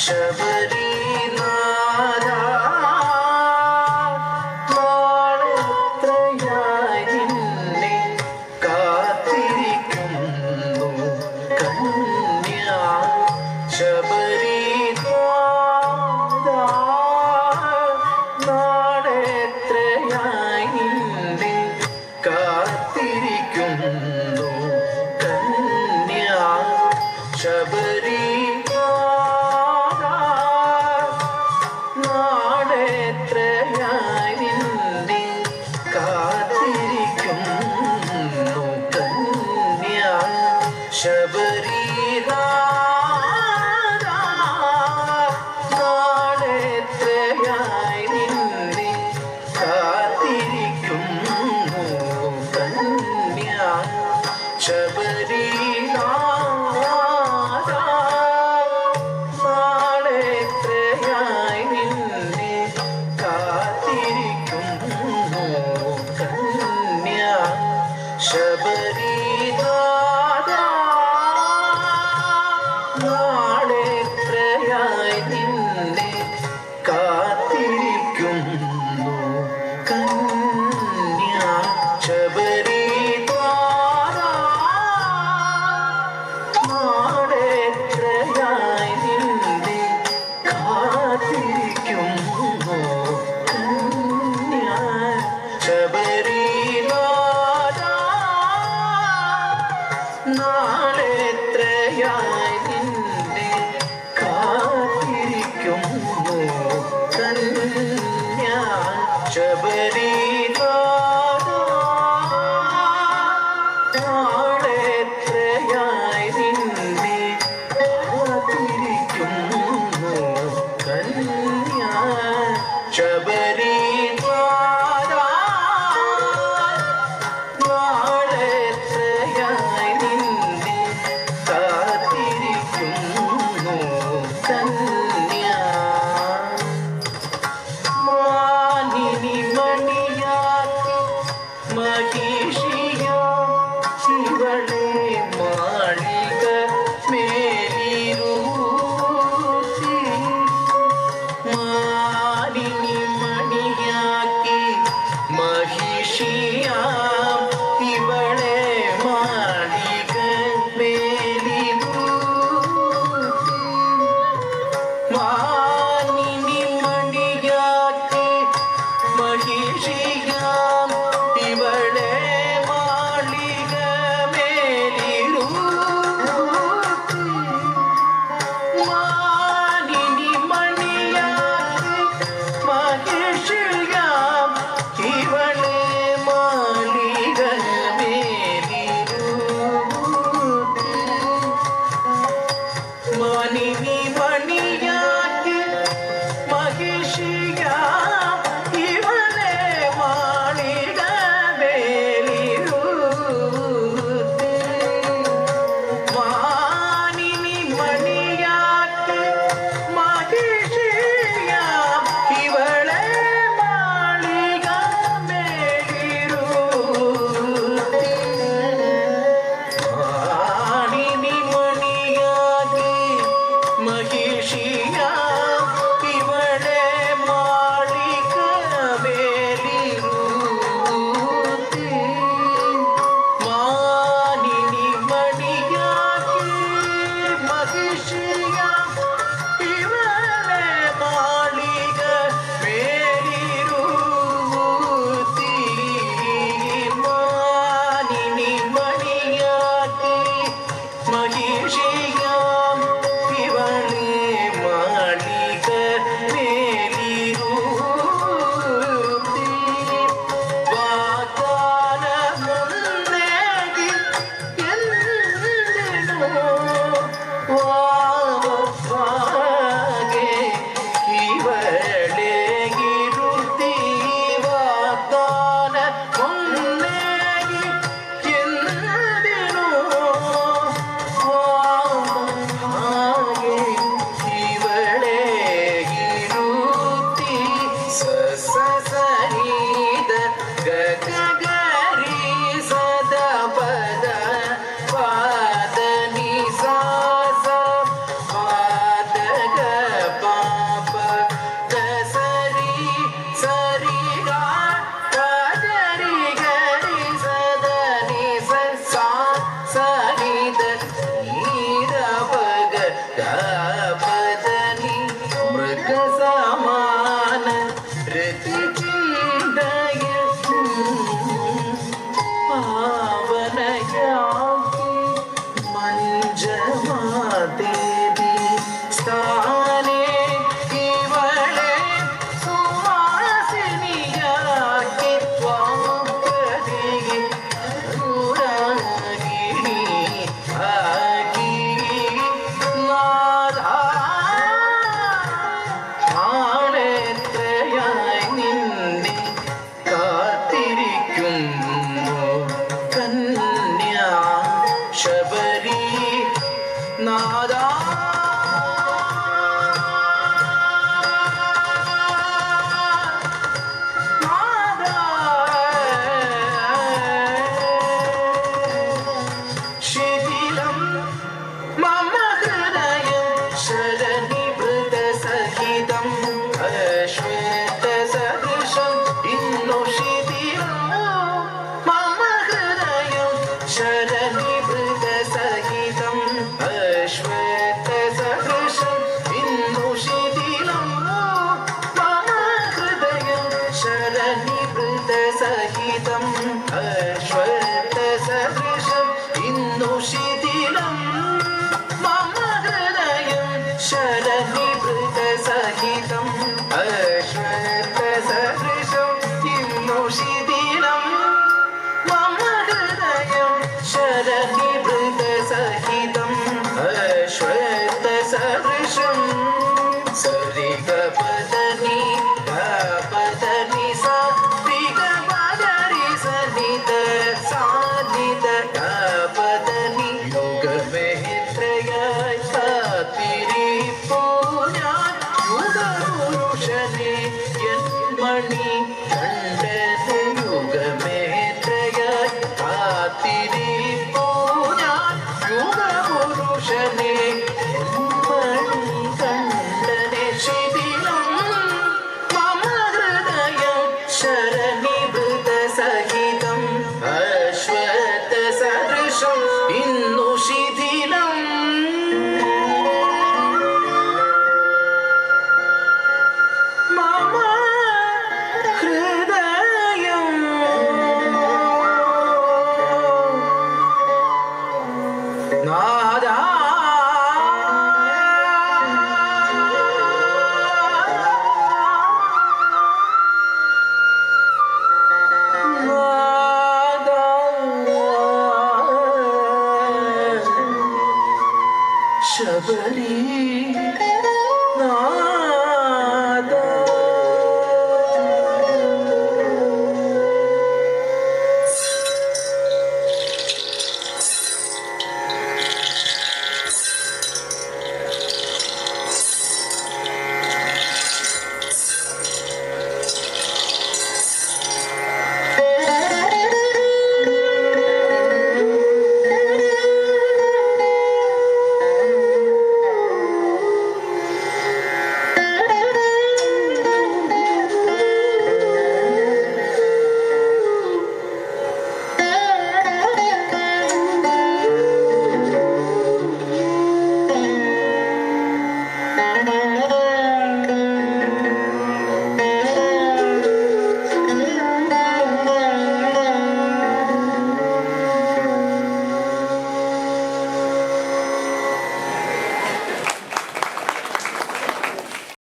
ശബരിനാഥ നാളെത്രയായി നിന്നെ കാത്തിരിക്കുന്നു കന്യാ ശബരിനാഥ നാളെത്രയായി നിന്നെ കാത്തിരിക്കുന്നു കന്യാ ശബരി ശബരിനാഥ നാളെത്രയായി നിന്നെ കാത്തിരിക്കുന്നു കന്യാ ശബരിനാഥ നാളെത്രയായി നിന്നെ കാത്തിരിക്കുന്നു കന്യാ ശബരിനാഥ നാളെത്രയായി നിന്നെ കാത്തിരിക്കുന്നു കന്യാ ശബരിനാഥ നാളെത്രയായി നിന്നെ കാത്തിരിക്കുന്നു കന്യാ ശബരിനാഥ നാളെത്രയായി നിന്നെ കാത്തിരിക്കുന്നു കന്യാ ശബരിനാഥ നാളെത്രയായി നിന്നെ കാത്തിരിക്കുന്നു കന്യാ ശബരിനാഥ നാളെത്രയായി നിന്നെ കാത്തിരിക്കുന്നു കന്യാ മാനിനി മണിയാക്കി മഹിഷിയോ ശിവളെ മാളിക മേലിരുത്തി മാനിനി അശ്വത്ഥ സദൃശം ഇന്നു ശിഥിലം മമ ഹൃദയം ശരനിഭൃത സഹിതം അശ്വത്ഥ സദൃശം സരി ഗ പദ നി ധ പദ നി സ രി ഗ പദ രി സ നി ധ സ നി ധ ധ പദ നി യുഗമേത്രയായി കാത്തിരിപ്പൂ ഞാൻ യുഗപുരുഷനെ എൻ മണി കണ്ഠനെ യുഗമേത്രയായി കാത്തിരിപ്പൂ ഞാൻ യുഗപുരുഷനെ എൻ മണി കണ്ഠനെ ശിഥിലം മമ ഹൃദയം ശരനിഭൃത സഹിതം അശ്വത്ഥ സദൃശം ഇന്നു ശിഥിലം മമ ഹൃദയം നാദാ ശബരി